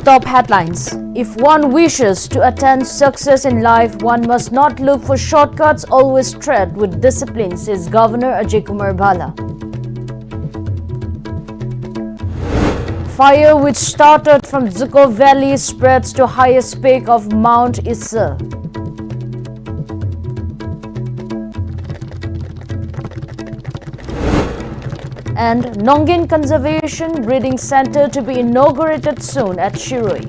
Top headlines. If one wishes to attain success in life, one must not look for shortcuts, always tread with discipline, says Governor Ajay Kumar Bhalla. Fire which started from Zuko Valley spreads to highest peak of Pm-Istv. And Nongin Conservation Breeding Center to be inaugurated soon at Shiroi.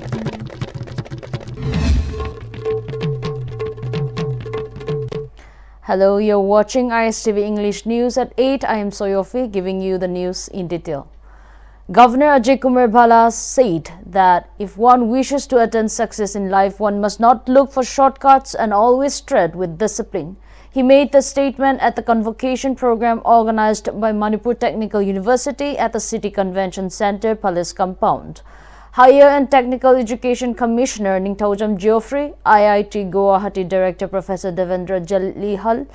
Hello, you're watching Pm-Istv English News at 8. I am Soyofi giving you the news in detail. Governor Ajay Kumar Bhalla said that if one wishes to attain success in life, one must not look for shortcuts and always tread with discipline. He made the statement at the convocation program organized by Manipur Technical University at the City Convention Center Palace Compound. Higher and Technical Education Commissioner Ningthaujam Geoffrey, IIT Guwahati Director Professor Devendra Jalihal,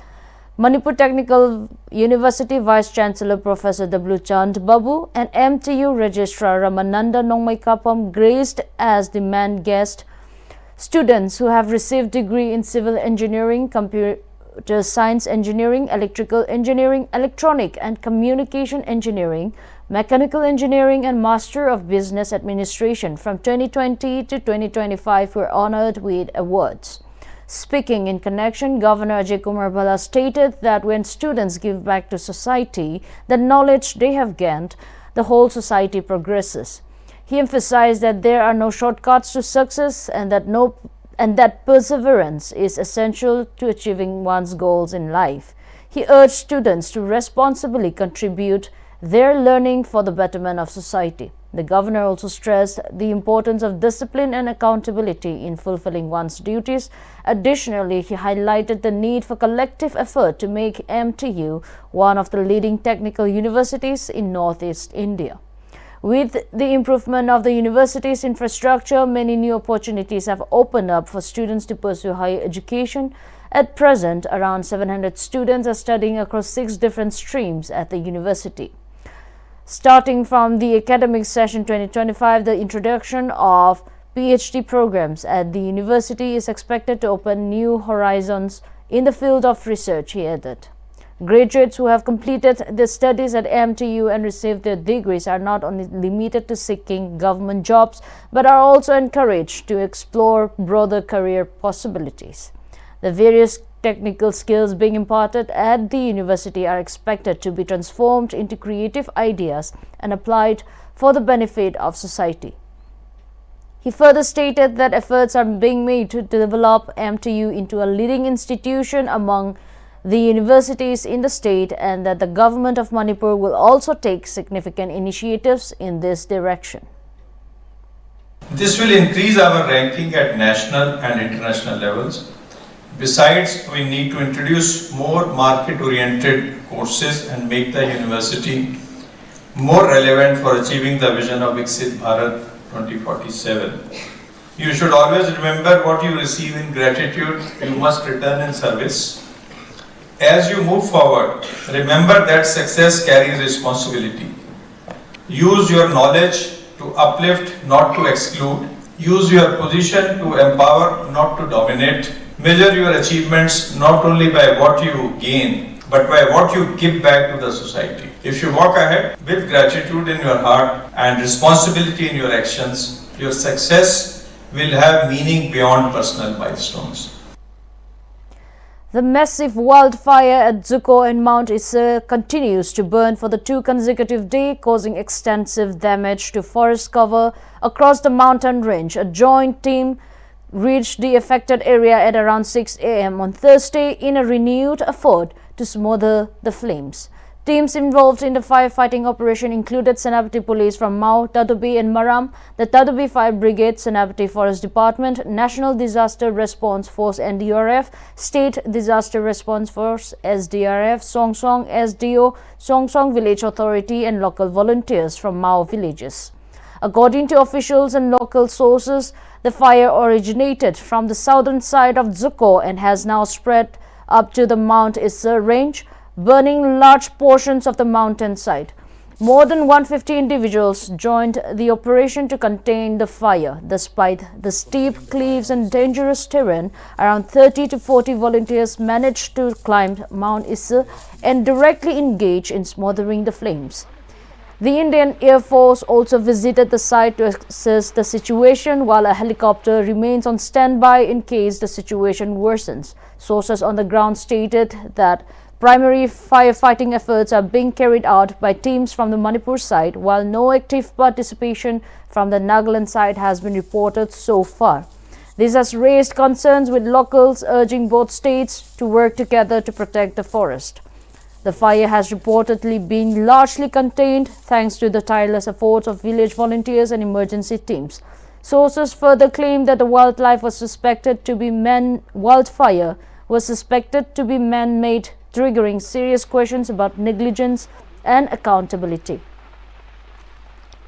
Manipur Technical University Vice Chancellor Professor W. Chand Babu and MTU Registrar Ramananda Nongmaikapam graced as the main guest students who have received degree in Civil Engineering, Computer Science Engineering, Electrical Engineering, Electronic and Communication Engineering, Mechanical Engineering and Master of Business Administration from 2020 to 2025 were honored with awards. Speaking in connection, Governor Ajay Kumar Bhalla stated that when students give back to society the knowledge they have gained, the whole society progresses. He emphasized that there are no shortcuts to success and that perseverance is essential to achieving one's goals in life. He urged students to responsibly contribute their learning for the betterment of society. The governor also stressed the importance of discipline and accountability in fulfilling one's duties. Additionally, he highlighted the need for collective effort to make MTU one of the leading technical universities in Northeast India. With the improvement of the university's infrastructure, many new opportunities have opened up for students to pursue higher education. At present, around 700 students are studying across 6 different streams at the university. Starting from the academic session 2025, the introduction of PhD programs at the university is expected to open new horizons in the field of research, he added. Graduates who have completed their studies at MTU and received their degrees are not only limited to seeking government jobs, but are also encouraged to explore broader career possibilities. The various technical skills being imparted at the university are expected to be transformed into creative ideas and applied for the benefit of society. He further stated that efforts are being made to develop MTU into a leading institution among the universities in the state and that the government of Manipur will also take significant initiatives in this direction. This will increase our ranking at national and international levels. Besides, we need to introduce more market-oriented courses and make the university more relevant for achieving the vision of Viksit Bharat 2047. You should always remember what you receive in gratitude, you must return in service. As you move forward, remember that success carries responsibility. Use your knowledge to uplift, not to exclude. Use your position to empower, not to dominate. Measure your achievements not only by what you gain, but by what you give back to the society. If you walk ahead with gratitude in your heart and responsibility in your actions, your success will have meaning beyond personal milestones. The massive wildfire at Zuko and Pm-Istv continues to burn for the 2 consecutive days, causing extensive damage to forest cover across the mountain range. A joint team reached the affected area at around 6 a.m. on Thursday in a renewed effort to smother the flames. Teams involved in the firefighting operation included Senapati Police from Mau, Tadubi and Maram, the Tadubi Fire Brigade, Senapati Forest Department, National Disaster Response Force NDRF, State Disaster Response Force SDRF, Songsong SDO, Songsong Village Authority and local volunteers from Mau villages. According to officials and local sources, the fire originated from the southern side of Zuko and has now spread up to the Pm-Istv range, burning large portions of the mountainside. More than 150 individuals joined the operation to contain the fire. Despite the steep cliffs and dangerous terrain, around 30 to 40 volunteers managed to climb Mount Issa and directly engage in smothering the flames. The Indian Air Force also visited the site to assess the situation, while a helicopter remains on standby in case the situation worsens. Sources on the ground stated that primary firefighting efforts are being carried out by teams from the Manipur side, while no active participation from the Nagaland side has been reported so far. This has raised concerns, with locals urging both states to work together to protect the forest. The fire has reportedly been largely contained thanks to the tireless efforts of village volunteers and emergency teams. Sources further claim that the wildfire was suspected to be man-made, triggering serious questions about negligence and accountability.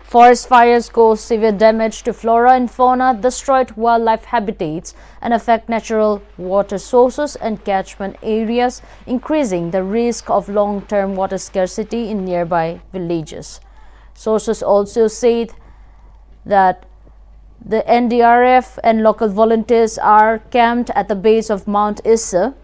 Forest fires cause severe damage to flora and fauna, destroy wildlife habitats, and affect natural water sources and catchment areas, increasing the risk of long-term water scarcity in nearby villages. Sources also say that the NDRF and local volunteers are camped at the base of Mount Issa.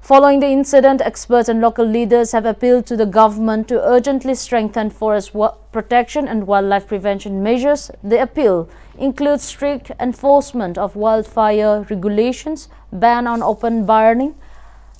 Following the incident, experts and local leaders have appealed to the government to urgently strengthen forest protection and wildlife prevention measures. The appeal includes strict enforcement of wildfire regulations, ban on open burning,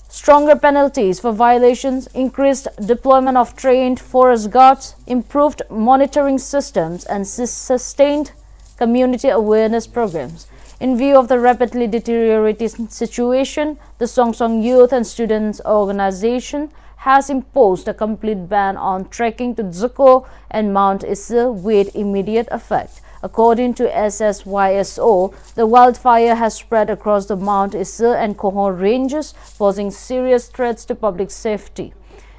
stronger penalties for violations, increased deployment of trained forest guards, improved monitoring systems, and sustained community awareness programs. In view of the rapidly deteriorating situation, the Songsong Youth and Students Organization has imposed a complete ban on trekking to Zuko and Mount Issa with immediate effect. According to SSYSO, the wildfire has spread across the Mount Issa and Kohor ranges, posing serious threats to public safety.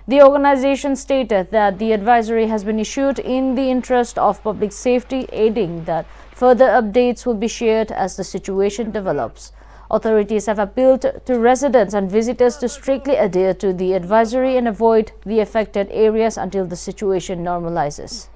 The organization stated that the advisory has been issued in the interest of public safety, adding that further updates will be shared as the situation develops. Authorities have appealed to residents and visitors to strictly adhere to the advisory and avoid the affected areas until the situation normalizes.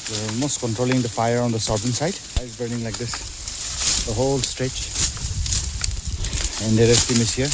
We're almost controlling the fire on the southern side. It's burning like this, the whole stretch, and the rest team is here.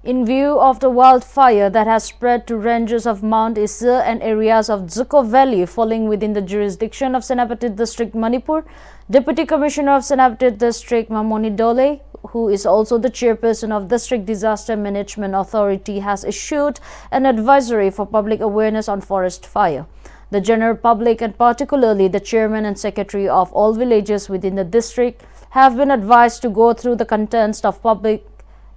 In view of the wildfire that has spread to ranges of Mount Issa and areas of Zuko Valley falling within the jurisdiction of Senapati District, Manipur, Deputy Commissioner of Senapati District, Mamoni Dole, who is also the chairperson of District Disaster Management Authority, has issued an advisory for public awareness on forest fire. The general public, and particularly the chairman and secretary of all villages within the district, have been advised to go through the contents of public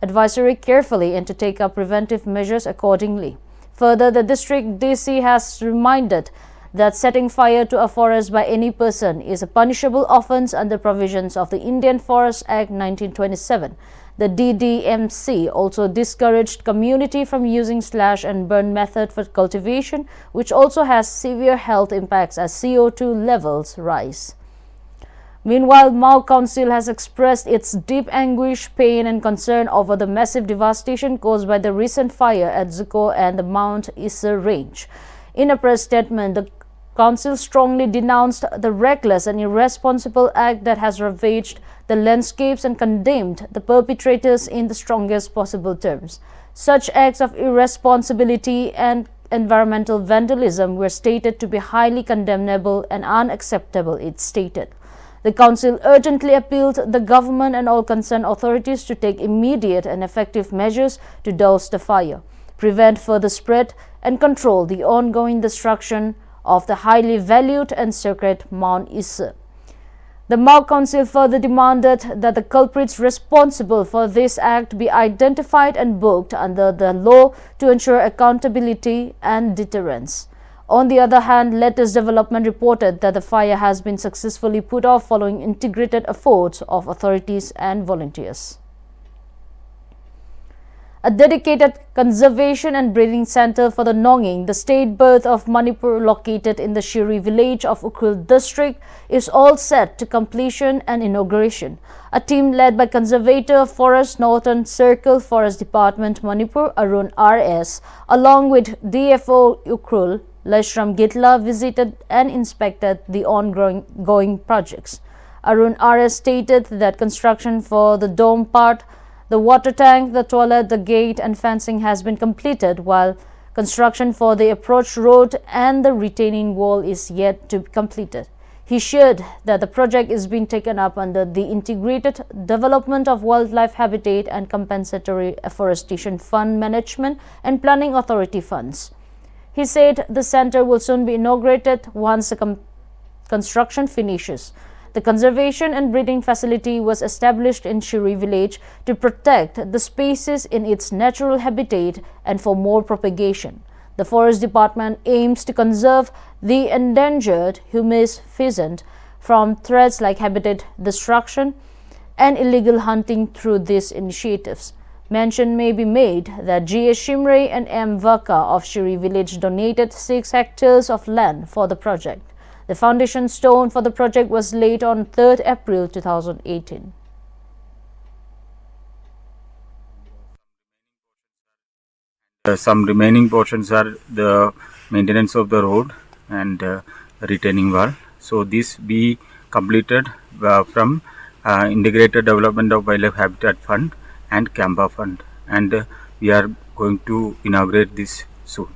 advisory carefully and to take up preventive measures accordingly. Further, the district DC has reminded that setting fire to a forest by any person is a punishable offence under provisions of the Indian Forest Act 1927. The DDMC also discouraged community from using slash and burn method for cultivation, which also has severe health impacts as CO2 levels rise. Meanwhile, Mau Council has expressed its deep anguish, pain and concern over the massive devastation caused by the recent fire at Zuko and the Mount Issa range. In a press statement, the Council strongly denounced the reckless and irresponsible act that has ravaged the landscapes and condemned the perpetrators in the strongest possible terms. Such acts of irresponsibility and environmental vandalism were stated to be highly condemnable and unacceptable, it stated. The Council urgently appealed the government and all concerned authorities to take immediate and effective measures to douse the fire, prevent further spread, and control the ongoing destruction of the highly valued and sacred Mount Issa. The Mau Council further demanded that the culprits responsible for this act be identified and booked under the law to ensure accountability and deterrence. On the other hand, latest development reported that the fire has been successfully put off following integrated efforts of authorities and volunteers. A dedicated conservation and breeding center for the Nonging, the state birth of Manipur located in the Shiri village of Ukhrul district, is all set to completion and inauguration. A team led by Conservator Forest Northern Circle Forest Department Manipur Arun RS along with DFO Ukhrul Lashram Gitla visited and inspected the ongoing projects. Arun RS stated that construction for the dome part, the water tank, the toilet, the gate and fencing has been completed, while construction for the approach road and the retaining wall is yet to be completed. He shared that the project is being taken up under the Integrated Development of Wildlife Habitat and Compensatory Afforestation Fund Management and Planning Authority funds. He said the center will soon be inaugurated once the construction finishes. The conservation and breeding facility was established in Shiri village to protect the species in its natural habitat and for more propagation. The Forest Department aims to conserve the endangered humus pheasant from threats like habitat destruction and illegal hunting through these initiatives. Mention may be made that G.S. Shimre and M. Vaka of Shiri village donated 6 hectares of land for the project. The foundation stone for the project was laid on 3rd April 2018. Some remaining portions are the maintenance of the road and retaining wall. So this be completed from Integrated Development of Wildlife Habitat Fund and Campa Fund, and we are going to inaugurate this soon.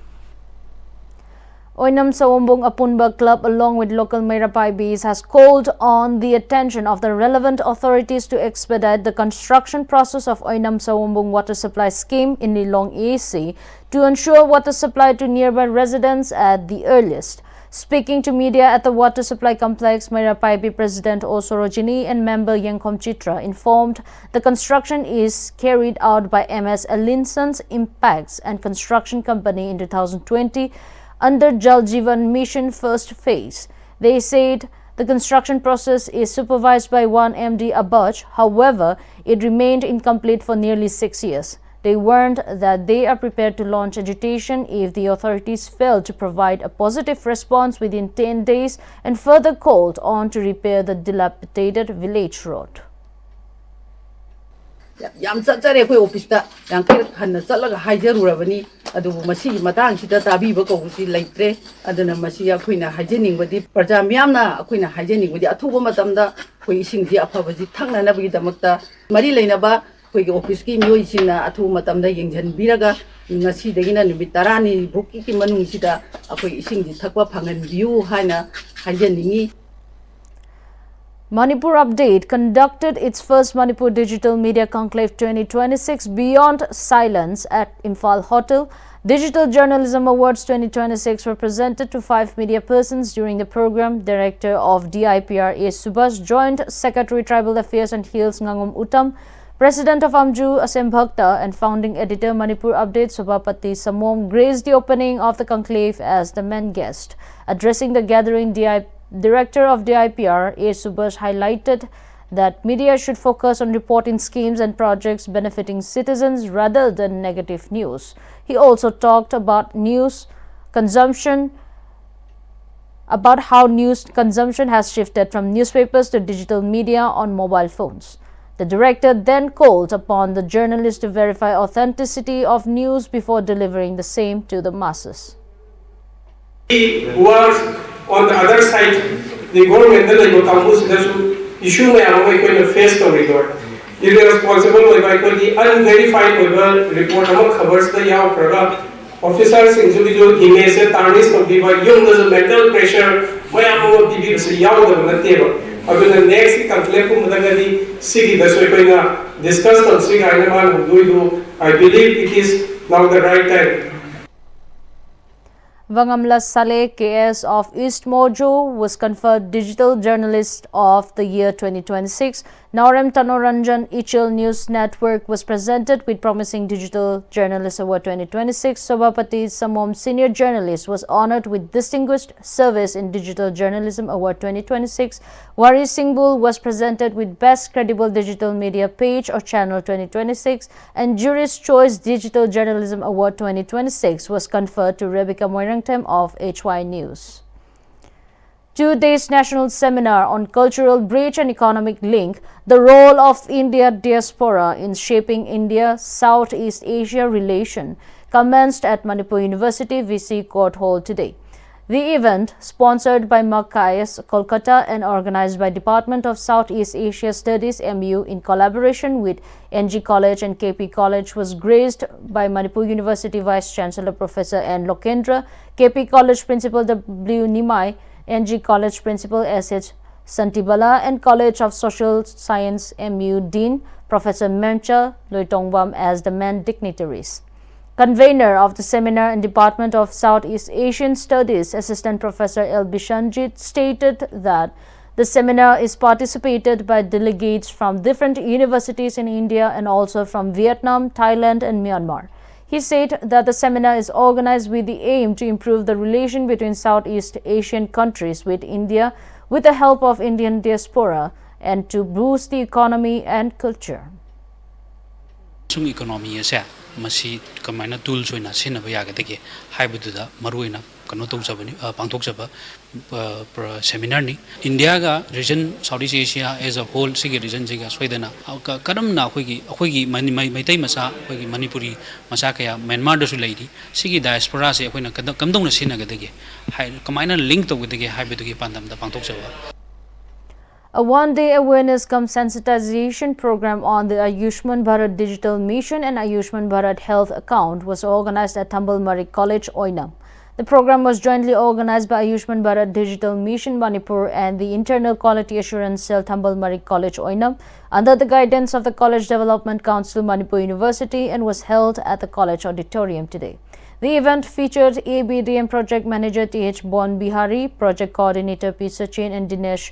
Oinam Sawombong Apunba Club, along with local Merapaibis, has called on the attention of the relevant authorities to expedite the construction process of Oinam Sawombong Water Supply Scheme in Nilong AC to ensure water supply to nearby residents at the earliest. Speaking to media at the water supply complex, Merapaibi President Osorojini and member Yengkom Chitra informed the construction is carried out by MS Alinson's Impacts and Construction Company in 2020 under Jal Jeevan Mission first phase. They said the construction process is supervised by one MD Abaj. However, it remained incomplete for nearly 6 years. They warned that they are prepared to launch agitation if the authorities fail to provide a positive response within 10 days and further called on to repair the dilapidated village road. ꯌꯥꯝ ꯆꯠꯆꯔꯦ ꯑꯩꯈꯣꯏ ꯑꯣꯐꯤꯁꯇ ꯌꯥꯡꯈꯩꯔꯛ ꯍꯟꯅ ꯆꯠꯂꯒ ꯍꯥꯏꯖꯔꯨꯔꯕꯅꯤ ꯑꯗꯨꯕꯨ ꯃꯁꯤꯒꯤ ꯃꯇꯥꯡꯁꯤꯗ ꯇꯥꯕꯤꯕ ꯀꯧꯕꯁꯤ ꯂꯩꯇ꯭ꯔꯦ ꯑꯗꯨꯅ ꯃꯁꯤ ꯑꯩꯈꯣꯏꯅ ꯍꯥꯏꯖꯅꯤꯡꯕꯗꯤ ꯄ꯭ꯔꯖꯥ ꯃꯤꯌꯥꯝꯅ ꯑꯩꯈꯣꯏꯅ ꯍꯥꯏꯖꯅꯤꯡꯕꯗꯤ ꯑꯊꯨꯕ ꯃꯇꯝꯗ ꯑꯩꯈꯣꯏ ꯏꯁꯤꯡꯁꯤ ꯑꯐꯕꯁꯤ ꯊꯛꯅꯅꯕꯒꯤꯗꯃꯛꯇ ꯃꯔꯤ ꯂꯩꯅꯕ ꯑꯩꯈꯣꯏꯒꯤ ꯑꯣꯐꯤꯁꯀꯤ ꯃꯤꯑꯣꯏꯁꯤꯡꯅ ꯑꯊꯨꯕ ꯃꯇꯝꯗ ꯌꯦꯡꯁꯤꯟꯕꯤꯔꯒ ꯉꯁꯤꯗꯒꯤꯅ ꯅꯨꯃꯤꯠ 10ꯅꯤ ꯐꯥꯎꯒꯤ ꯃꯅꯨꯡꯁꯤꯗ ꯑꯩꯈꯣꯏ ꯏꯁꯤꯡꯁꯤ ꯊꯛꯄ ꯐꯪꯍꯟꯕꯤꯌꯨ haina ꯍꯥꯏꯖꯅꯤꯡꯉꯤ. Manipur Update conducted its first Manipur Digital Media Conclave 2026 Beyond Silence at Imphal Hotel. Digital Journalism Awards 2026 were presented to 5 media persons during the program. Director of DIPR A. Subhash, Joint Secretary Tribal Affairs and Hills Ngangom Uttam, President of Amju Asem Bhakta and founding editor Manipur Update Subhapati Samom graced the opening of the conclave as the main guest. Addressing the gathering, Director of DIPR A. Subhash highlighted that media should focus on reporting schemes and projects benefiting citizens rather than negative news. He also talked about how news consumption has shifted from newspapers to digital media on mobile phones. The director then called upon the journalists to verify authenticity of news before delivering the same to the masses. On the other side, the government issue may face the regard. Irresponsible by the unverified report covers the officers in the image tarnish of the mental pressure. The next conclave city discussed on I believe it is now the right time. Vangamla Saleh KS of East Mojo was conferred Digital Journalist of the Year 2026. Naurem Tanoranjan Ichil News Network was presented with Promising Digital Journalist Award 2026. Sobhapati Samom Senior Journalist was honored with Distinguished Service in Digital Journalism Award 2026. Wari Singhbul was presented with Best Credible Digital Media Page or Channel 2026, and Jury's Choice Digital Journalism Award 2026 was conferred to Rebecca Moirangtem of HY News. 2 days national seminar on cultural bridge and economic link, the role of India diaspora in shaping India-Southeast Asia relation, commenced at Manipur University VC Court Hall today. The event, sponsored by Makkais Kolkata and organized by Department of Southeast Asia Studies MU in collaboration with NG College and KP College, was graced by Manipur University Vice Chancellor Professor N. Lokendra, KP College Principal W. Nimai, NG College Principal S.H. Santibala, and College of Social Science MU Dean Professor Mencha Loitongwam as the main dignitaries. Convener of the seminar in Department of Southeast Asian Studies, Assistant Professor L. Bishanjit, stated that the seminar is participated by delegates from different universities in India and also from Vietnam, Thailand and Myanmar. He said that the seminar is organized with the aim to improve the relation between Southeast Asian countries with India with the help of Indian diaspora and to boost the economy and culture. Economy is masi kamaina tools oina sinaba yagadege haibududa maruina kano tawjabani pangthokjaba seminar ni India ga region Southeast Asia as a whole sigi region jiga soidana karamna akhoi maitai masa akhoi manipuri masa kaya Myanmar da su leidi sigi diaspora se akhoi na kamdong na sinagadege kamaina link tawgadege haibudugi pandam da pangthokjaba. A one-day awareness cum sensitization program on the Ayushman Bharat Digital Mission and Ayushman Bharat Health Account was organized at Thambal Marik College, Oinam. The program was jointly organized by Ayushman Bharat Digital Mission Manipur and the Internal Quality Assurance Cell Thambal Marik College, Oinam, under the guidance of the College Development Council, Manipur University, and was held at the college auditorium today. The event featured ABDM Project Manager T.H. Bon Bihari, Project Coordinator P. Sachin and Dinesh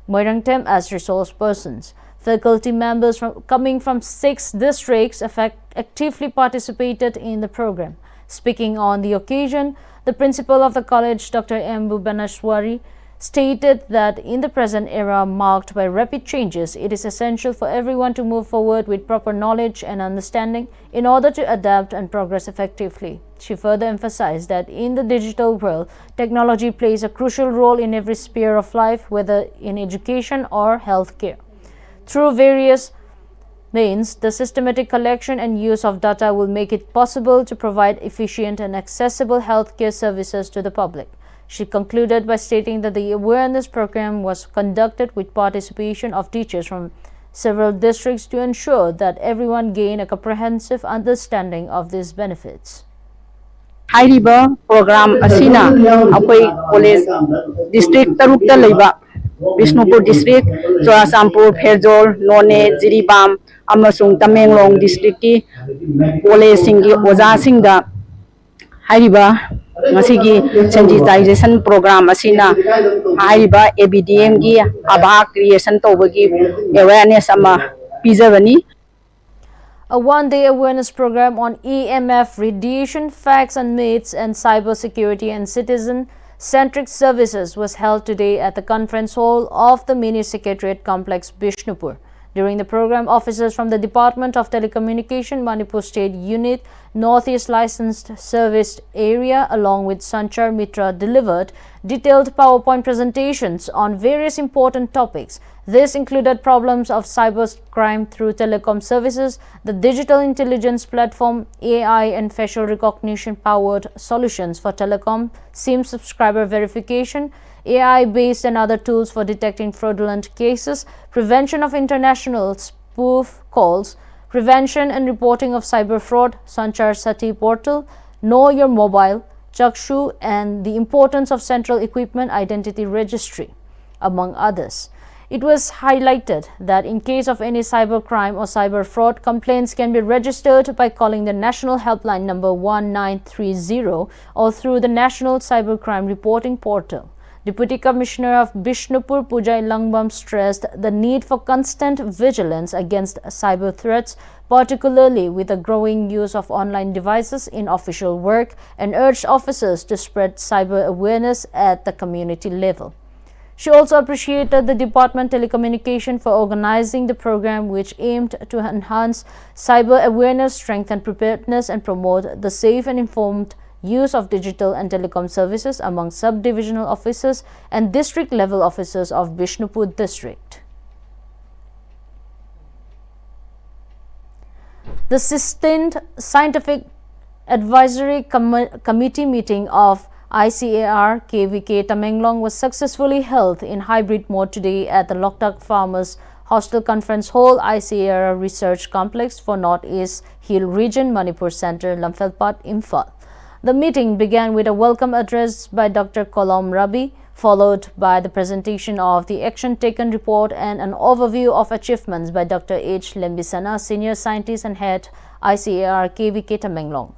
Moirangtem as resource persons. Faculty members coming from 6 districts actively participated in the program. Speaking on the occasion, the principal of the college, Dr. M. Bhubaneshwari, stated that in the present era marked by rapid changes, it is essential for everyone to move forward with proper knowledge and understanding in order to adapt and progress effectively. She further emphasized that in the digital world, technology plays a crucial role in every sphere of life, whether in education or healthcare. Through various means, the systematic collection and use of data will make it possible to provide efficient and accessible healthcare services to the public. She concluded by stating that the awareness program was conducted with participation of teachers from several districts to ensure that everyone gain a comprehensive understanding of these benefits. Hairiba program asina akoi college district tarukta leiba Bishnupur district, Churasampur, Phairzol, None, Jiribam, amasung Tamenglong district ki college singi oja singda hairiba ngasigi sensitization program asina haiba ABDM gi aba creation tobagi awareness ama pijabani. A one-day awareness program on EMF, radiation, facts and myths, and cybersecurity and citizen-centric services was held today at the conference hall of the Mini Secretariat Complex, Bishnupur. During the program, officers from the Department of Telecommunication, Manipur State Unit, Northeast Licensed Service Area, along with Sanchar Mitra, delivered detailed PowerPoint presentations on various important topics. This included problems of cybercrime through telecom services, the digital intelligence platform, AI and facial recognition-powered solutions for telecom, SIM subscriber verification, AI-based and other tools for detecting fraudulent cases, prevention of international spoof calls, prevention and reporting of cyber fraud, Sanchar Sati portal, Know Your Mobile, Chakshu, and the importance of Central Equipment Identity Registry, among others. It was highlighted that in case of any cybercrime or cyber fraud, complaints can be registered by calling the national helpline number 1930 or through the National Cybercrime Reporting Portal. Deputy Commissioner of Bishnupur Pujai Langbam stressed the need for constant vigilance against cyber threats, particularly with the growing use of online devices in official work, and urged officers to spread cyber awareness at the community level. She also appreciated the Department Telecommunication for organizing the program, which aimed to enhance cyber awareness, strengthen preparedness, and promote the safe and informed use of digital and telecom services among sub-divisional officers and district-level officers of Bishnupur district. The 16th Scientific Advisory Committee meeting of ICAR KVK Tamenglong was successfully held in hybrid mode today at the Loktak Farmers Hostel Conference Hall, ICAR Research Complex for Northeast Hill Region, Manipur Center, Lamphelt, Imphal. The meeting began with a welcome address by Dr. Kolom Rabi, followed by the presentation of the Action Taken report and an overview of achievements by Dr. H. Lembisana, Senior Scientist and Head, ICAR KVK Tamenglong.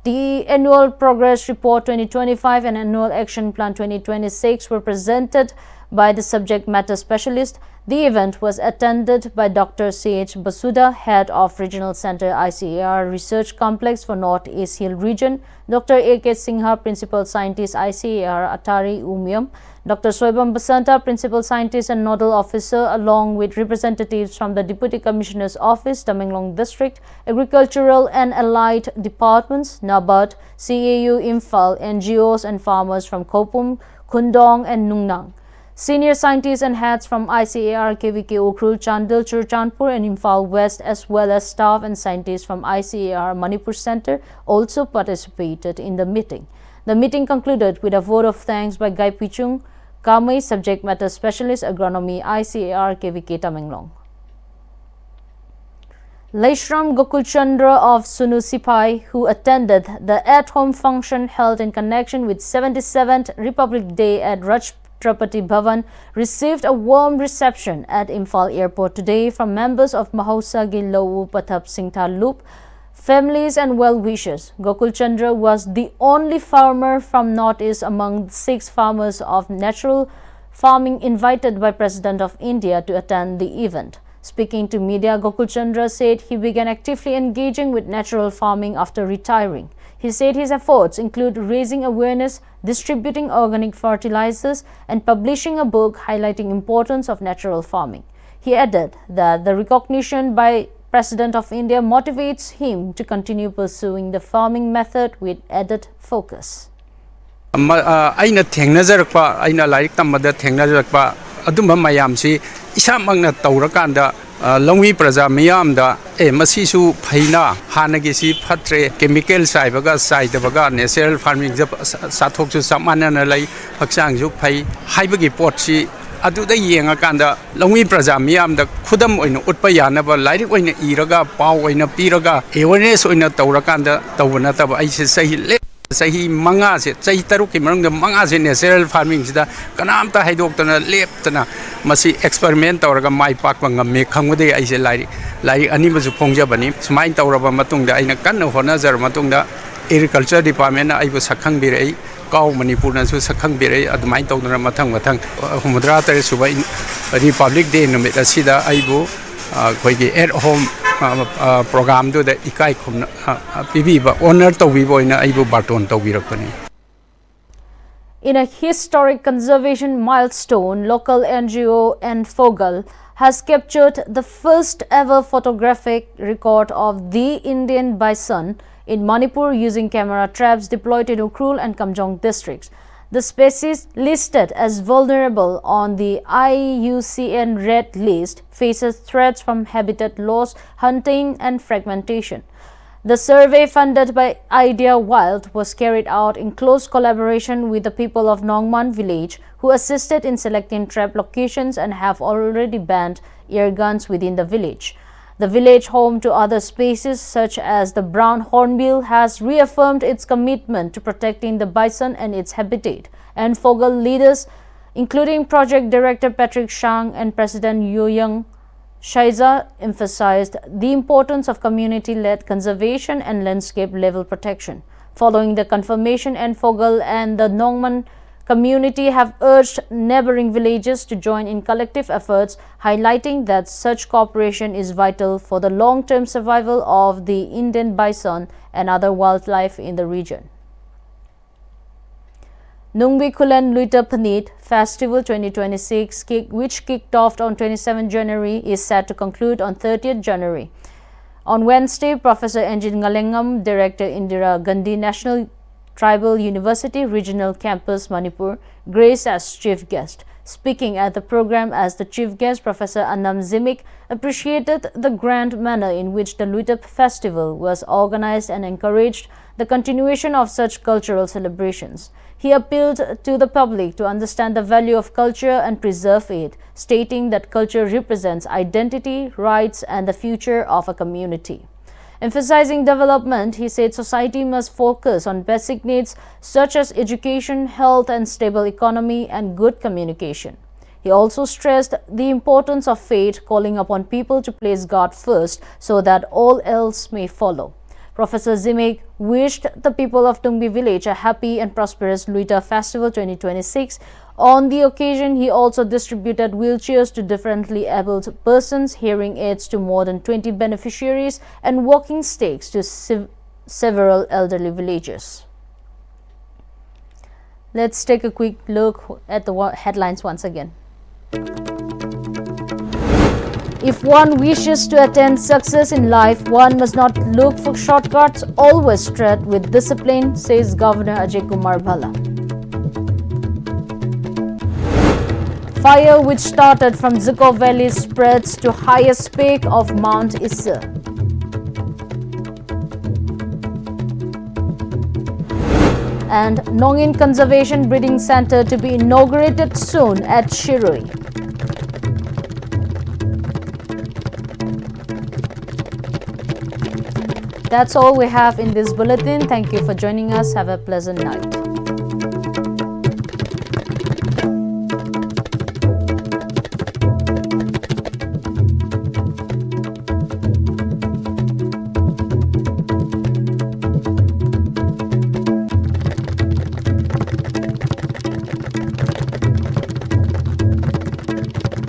The Annual Progress Report 2025 and Annual Action Plan 2026 were presented by the subject matter specialist. The event was attended by Dr. C.H. Basuda, Head of Regional Center ICAR Research Complex for Northeast Hill Region, Dr. A.K. Singha, Principal Scientist ICAR Atari Umiam, Dr. Soibam Basanta, Principal Scientist and Nodal Officer, along with representatives from the Deputy Commissioner's Office, Tamenglong District, Agricultural and Allied Departments, NABARD, CAU Imphal, NGOs and farmers from Kopum, Kundong and Nungnang. Senior scientists and heads from ICAR KVK Ukhrul, Chandil, Churchandpur and Imphal West, as well as staff and scientists from ICAR Manipur Center, also participated in the meeting. The meeting concluded with a vote of thanks by Gai Pichung Kamei, Subject Matter Specialist, Agronomy, ICAR KVK Tamenglong. Leishram Gokulchandra of Sunu Sipai, who attended the at-home function held in connection with 77th Republic Day at Rajtrapati Bhavan, received a warm reception at Imphal Airport today from members of Mahausagi Lowu Pathap Singtha Loop, families and well-wishers. Gokul Chandra was the only farmer from Northeast among 6 farmers of natural farming invited by President of India to attend the event. Speaking to media, Gokul Chandra said he began actively engaging with natural farming after retiring. He said his efforts include raising awareness, distributing organic fertilizers, and publishing a book highlighting importance of natural farming. He added that the recognition by President of India motivates him to continue pursuing the farming method with added focus. Aina thengnajarakpa aina larik tamada thengnajarakpa adumba mayamsi isamangna taurakanda longwi praja miyamda masisu phaina hanagi si phatre chemical saibaga saidabaga natural farming sathoksu samanana lai haksangju phai haibagi potsi aduda yengakanda longwi praja miyamda khudam oina utpa yanaba larik oina iraga paw oina piraga awareness oina taurakanda tawna taba aise sahi Sahi manga se sahi taruk ki manung manga se natural farming sida kanam ta haidok leptana masi experiment tawraga mai pakwa ngamme khangode aise lai ani basu phongja bani smain tawraba matungda aina kanna honajar matungda agriculture department na aibu sakhang birei kaw manipur na su sakhang birei admai tawdana mathang humudra tare suba republic day numit asida aibu khoigi at home program do the ikai khum pibiba honor towiboina aibu baton towirakani. In a historic conservation milestone, local NGO Nfogal has captured the first ever photographic record of the Indian bison in Manipur using camera traps deployed in Ukhrul and Kamjong districts. The species, listed as vulnerable on the IUCN Red List, faces threats from habitat loss, hunting and fragmentation. The survey, funded by Idea Wild, was carried out in close collaboration with the people of Nongman village, who assisted in selecting trap locations and have already banned air guns within the village. The village, home to other species such as the brown hornbill, has reaffirmed its commitment to protecting the bison and its habitat, and Fogal leaders including Project Director Patrick Shang and President Youyang Shaiza, emphasized the importance of community-led conservation and landscape-level protection. Following the confirmation, Enfogal and the Nongman community have urged neighboring villages to join in collective efforts, highlighting that such cooperation is vital for the long-term survival of the Indian bison and other wildlife in the region. Nungbi Kulen Luita Panit Festival 2026, which kicked off on 27 January, is set to conclude on 30th January. On Wednesday, Professor Enjin Ngalengam, Director Indira Gandhi National Tribal University Regional Campus, Manipur, graced as chief guest. Speaking at the program as the chief guest, Professor Anam Zimik appreciated the grand manner in which the Luitap Festival was organized and encouraged the continuation of such cultural celebrations. He appealed to the public to understand the value of culture and preserve it, stating that culture represents identity, rights, and the future of a community. Emphasizing development, he said society must focus on basic needs such as education, health, and stable economy and good communication. He also stressed the importance of faith, calling upon people to place God first so that all else may follow. Professor Zimek wished the people of Tungbi village a happy and prosperous Luita Festival 2026. On the occasion, he also distributed wheelchairs to differently abled persons, hearing aids to more than 20 beneficiaries, and walking sticks to several elderly villagers. Let's take a quick look at the headlines once again. If one wishes to attain success in life, one must not look for shortcuts, always tread with discipline, says Governor Ajay Kumar Bhalla. Fire which started from Zuko Valley spreads to highest peak of Mount Issa. And Nongin Conservation Breeding Center to be inaugurated soon at Shirui. That's all we have in this bulletin. Thank you for joining us. Have a pleasant night.